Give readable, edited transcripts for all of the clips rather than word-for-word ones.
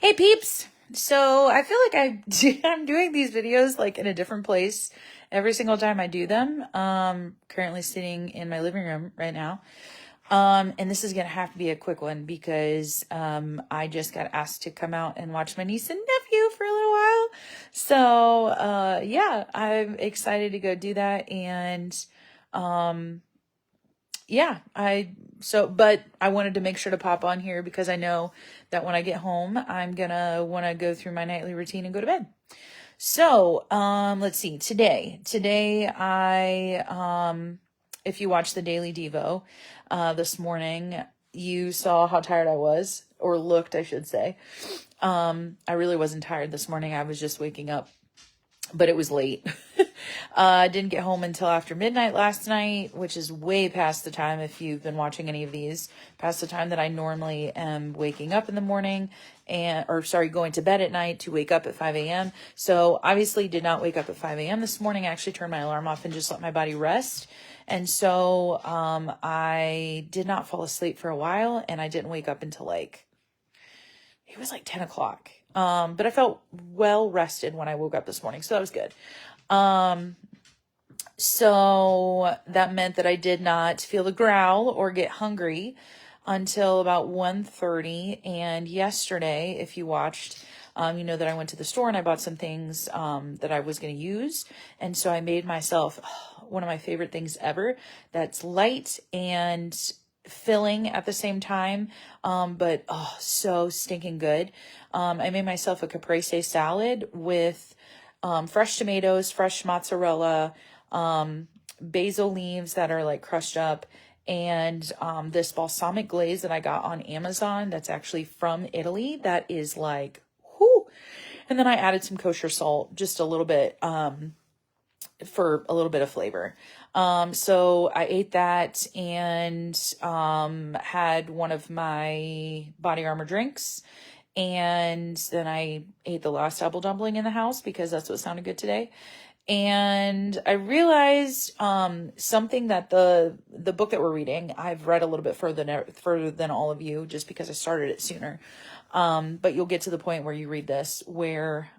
Hey peeps! So I feel like I'm doing these videos like in a different place every single time I do them. Currently sitting in my living room right now. And this is gonna have to be a quick one because I just got asked to come out and watch my niece and nephew for a little while. So yeah, I'm excited to go do that. And yeah, but I wanted to make sure to pop on here because I know that when I get home, I'm gonna want to go through my nightly routine and go to bed. So, let's see. Today, if you watched the Daily Devo, this morning, you saw how tired I was, or looked, I should say. I really wasn't tired this morning. I was just waking up, but it was late. I didn't get home until after midnight last night, which is way past the time, if you've been watching any of these, past the time that I normally am waking up in the morning going to bed at night to wake up at 5 a.m. So obviously did not wake up at 5 a.m. this morning. I actually turned my alarm off and just let my body rest. And so I did not fall asleep for a while, and I didn't wake up until it was like 10 o'clock. But I felt well rested when I woke up this morning, so that was good. So that meant that I did not feel the growl or get hungry until about 1:30. And yesterday, if you watched, you know that I went to the store and I bought some things that I was going to use. And so I made myself one of my favorite things ever that's light and filling at the same time, but so stinking good. I made myself a caprese salad with fresh tomatoes, fresh mozzarella, basil leaves that are like crushed up, and this balsamic glaze that I got on Amazon that's actually from Italy that is like, whoo. And then I added some kosher salt, just a little bit, for a little bit of flavor. So I ate that and had one of my Body Armor drinks. And then I ate the last apple dumpling in the house because that's what sounded good today. And I realized something that the book that we're reading, I've read a little bit further than all of you just because I started it sooner. But you'll get to the point where you read this where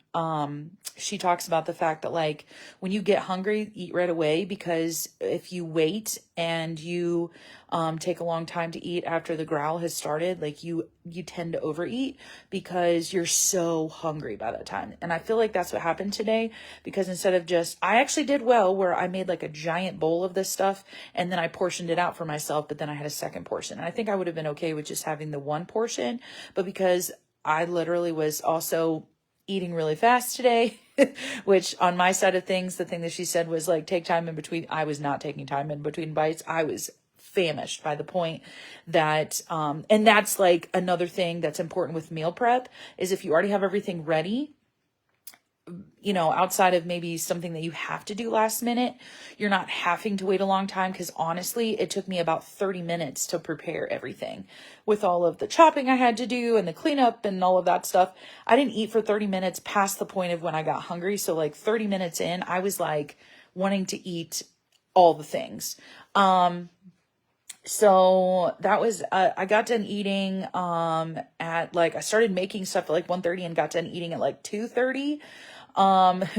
she talks about the fact that like when you get hungry, eat right away, because if you wait and you take a long time to eat after the growl has started, like you tend to overeat because you're so hungry by that time. And I feel like that's what happened today, because instead of I actually did well where I made like a giant bowl of this stuff and then I portioned it out for myself, but then I had a second portion. And I think I would have been okay with just having the one portion, but because I literally was also eating really fast today, which on my side of things, the thing that she said was like, take time in between. I was not taking time in between bites. I was famished by the point that, and that's like another thing that's important with meal prep is if you already have everything ready, you know, outside of maybe something that you have to do last minute, you're not having to wait a long time. Because honestly, it took me about 30 minutes to prepare everything with all of the chopping I had to do and the cleanup and all of that stuff. I didn't eat for 30 minutes past the point of when I got hungry. So like 30 minutes in, I was like wanting to eat all the things. So that was, I got done eating, at like, I started making stuff at like 1:30 and got done eating at like 2:30.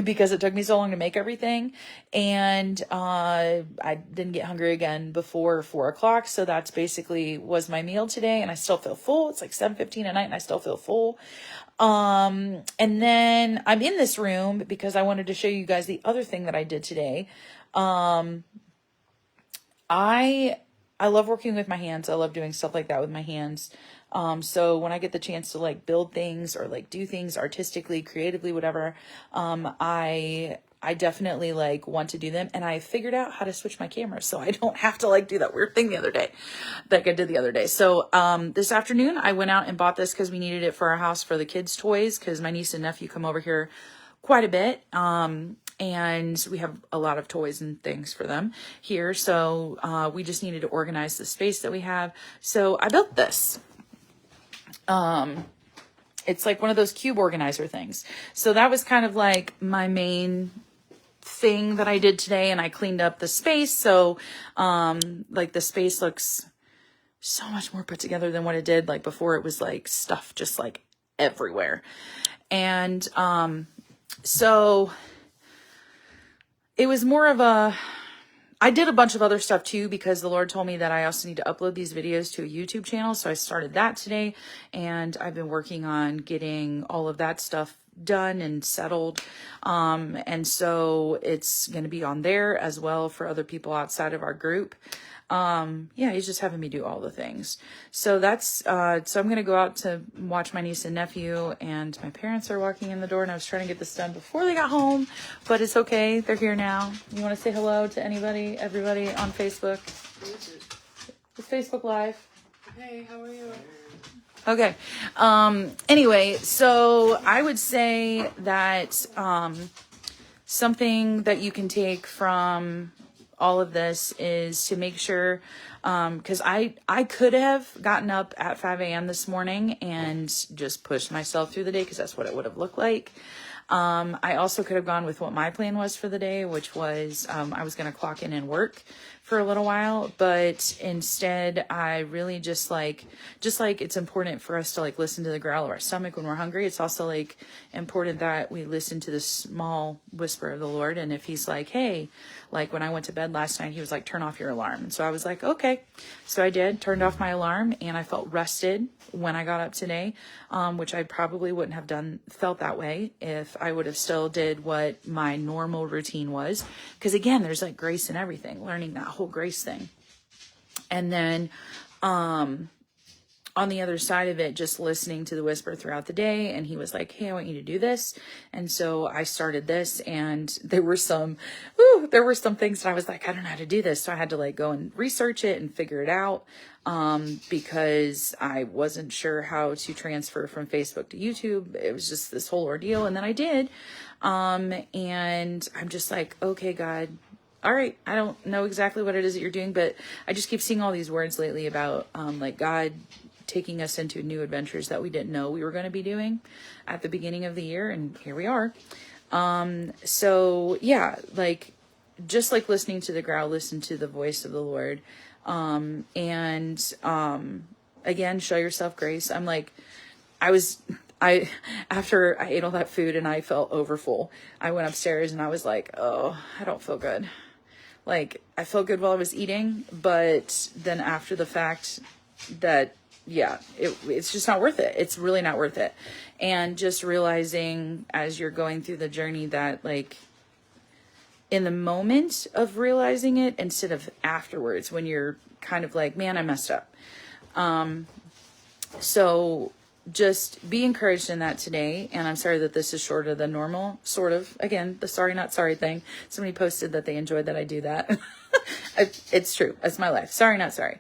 Because it took me so long to make everything. And, I didn't get hungry again before 4 o'clock. So that's basically was my meal today. And I still feel full. It's like 7:15 at night and I still feel full. And then I'm in this room because I wanted to show you guys the other thing that I did today. I love working with my hands. I love doing stuff like that with my hands. So when I get the chance to like build things or like do things artistically, creatively, whatever, I definitely like want to do them. And I figured out how to switch my camera so I don't have to like do that weird thing the other day, like I did the other day. So, this afternoon I went out and bought this because we needed it for our house for the kids' toys, because my niece and nephew come over here quite a bit. And we have a lot of toys and things for them here. So, we just needed to organize the space that we have. So I built this. It's like one of those cube organizer things. So that was kind of like my main thing that I did today. And I cleaned up the space. So, like the space looks so much more put together than what it did. Like before, it was like stuff just like everywhere. And so it was more of a, I did a bunch of other stuff too, because the Lord told me that I also need to upload these videos to a YouTube channel. So I started that today, and I've been working on getting all of that stuff done and settled. And so it's going to be on there as well for other people outside of our group. Yeah, he's just having me do all the things. So that's, so I'm going to go out to watch my niece and nephew, and my parents are walking in the door, and I was trying to get this done before they got home, but it's okay. They're here now. You want to say hello to everybody on Facebook? It's Facebook Live. Hey, how are you? Okay. Anyway, so I would say that, something that you can take from all of this is to make sure, because I could have gotten up at 5 a.m. this morning and just pushed myself through the day, because that's what it would have looked like. I also could have gone with what my plan was for the day, which was I was going to clock in and work for a little while, but instead I really just like it's important for us to like listen to the growl of our stomach when we're hungry. It's also like important that we listen to the small whisper of the Lord. And if he's like, hey, like when I went to bed last night, he was like, turn off your alarm. And so I was like, okay. So I did, turned off my alarm, and I felt rested when I got up today, which I probably wouldn't have felt that way if I would have still did what my normal routine was. Because again, there's like grace in everything, learning that whole grace thing. And then, on the other side of it, just listening to the whisper throughout the day. And he was like, hey, I want you to do this. And so I started this, and there were some things that I was like, I don't know how to do this. So I had to like go and research it and figure it out. Because I wasn't sure how to transfer from Facebook to YouTube. It was just this whole ordeal. And then I did. And I'm just like, okay, God, all right. I don't know exactly what it is that you're doing, but I just keep seeing all these words lately about, like God taking us into new adventures that we didn't know we were going to be doing at the beginning of the year. And here we are. So yeah, like, just like listening to the growl, listen to the voice of the Lord. Again, show yourself grace. I'm like, after I ate all that food and I felt overfull, I went upstairs and I was like, oh, I don't feel good. Like, I felt good while I was eating, but then after the fact that, yeah, it's just not worth it. It's really not worth it. And just realizing as you're going through the journey that, like, in the moment of realizing it instead of afterwards, when you're kind of like, man, I messed up. So just be encouraged in that today. And I'm sorry that this is shorter than normal, sort of. Again, the sorry, not sorry thing. Somebody posted that they enjoyed that I do that. It's true. That's my life. Sorry, not sorry.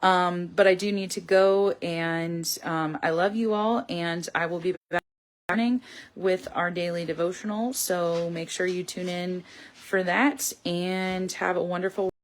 But I do need to go, and I love you all, and I will be back morning with our daily devotional. So make sure you tune in for that, and have a wonderful